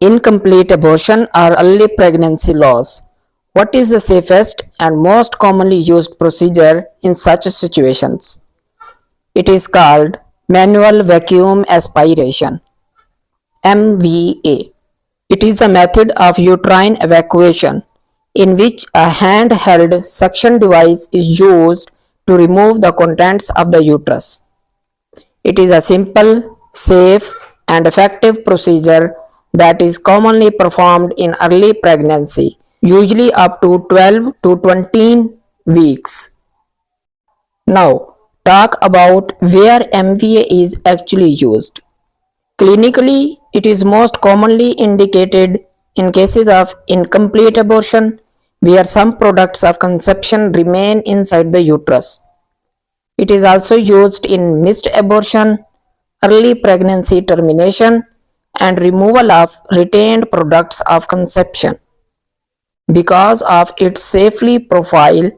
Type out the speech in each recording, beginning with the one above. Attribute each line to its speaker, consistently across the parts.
Speaker 1: incomplete abortion, or early pregnancy loss. What is the safest and most commonly used procedure in such situations? It is called manual vacuum aspiration (MVA). It is a method of uterine evacuation in which a handheld suction device is used to remove the contents of the uterus. It is a simple, safe, and effective procedure that is commonly performed in early pregnancy, usually up to 12 to 20 weeks. Now, talk about where MVA is actually used. Clinically, it is most commonly indicated in cases of incomplete abortion, where some products of conception remain inside the uterus. It is also used in missed abortion, early pregnancy termination, and removal of retained products of conception. Because of its safety profile,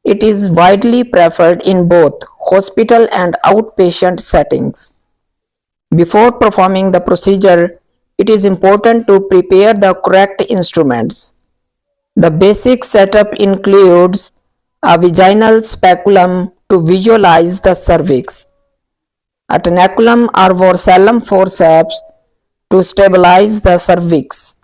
Speaker 1: it is widely preferred in both hospital and outpatient settings. Before performing the procedure, it is important to prepare the correct instruments. The basic setup includes a vaginal speculum to visualize the cervix, a tenaculum or vorsalum forceps to stabilize the cervix,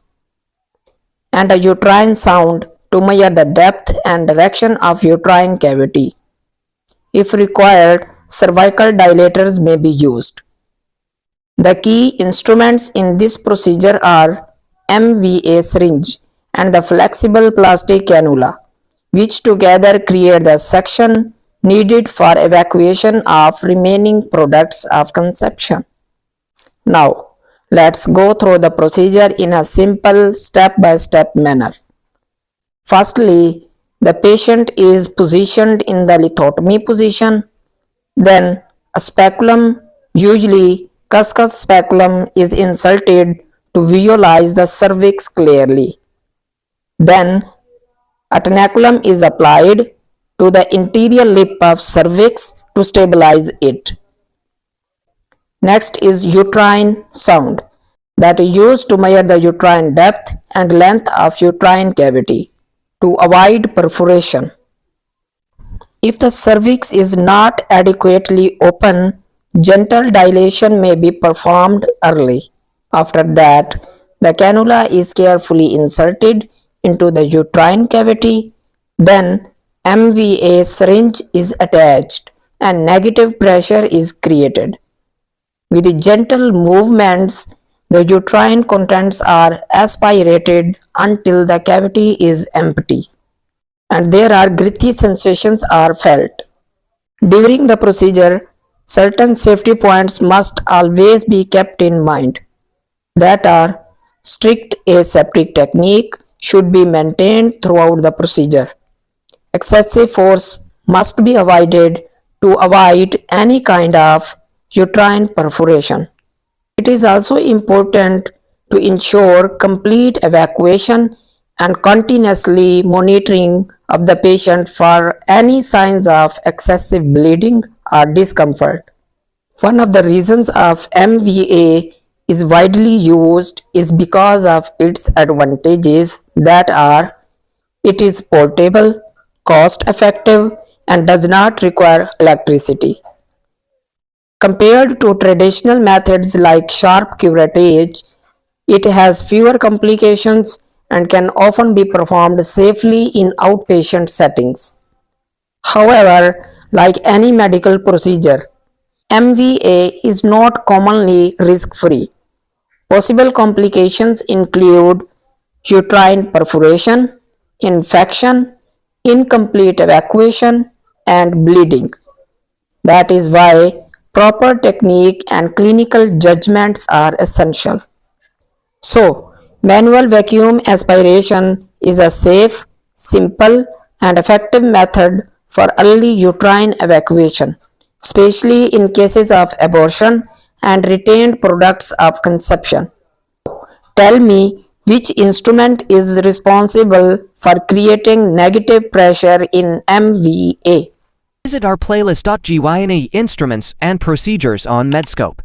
Speaker 1: and a uterine sound to measure the depth and direction of uterine cavity. If required, cervical dilators may be used. The key instruments in this procedure are MVA syringe and the flexible plastic cannula, which together create the suction needed for evacuation of remaining products of conception. Now, let's go through the procedure in a simple step-by-step manner. Firstly, the patient is positioned in the lithotomy position. Then, a speculum, usually Cuscus speculum, is inserted to visualize the cervix clearly. Then, a tenaculum is applied to the interior lip of cervix to stabilize it. Next is uterine sound, that is used to measure the uterine depth and length of uterine cavity to avoid perforation. If the cervix is not adequately open, gentle dilation may be performed early. After that, the cannula is carefully inserted into the uterine cavity. Then, MVA syringe is attached and negative pressure is created. With gentle movements, the uterine contents are aspirated until the cavity is empty and there are gritty sensations are felt. During the procedure, certain safety points must always be kept in mind. That are, strict aseptic technique should be maintained throughout the procedure. Excessive force must be avoided to avoid any kind of uterine perforation. It is also important to ensure complete evacuation and continuously monitoring of the patient for any signs of excessive bleeding or discomfort. One of the reasons of MVA is widely used is because of its advantages, that are, it is portable, cost effective, and does not require electricity. Compared to traditional methods like sharp curettage, it has fewer complications and can often be performed safely in outpatient settings. However, like any medical procedure, MVA is not commonly risk-free. Possible complications include uterine perforation, infection, incomplete evacuation, and bleeding. That is why proper technique and clinical judgments are essential. So, manual vacuum aspiration is a safe, simple, and effective method for early uterine evacuation, especially in cases of abortion and retained products of conception. Tell me, which instrument is responsible for creating negative pressure in MVA?
Speaker 2: Visit our playlist.gyne instruments and procedures on Medscope.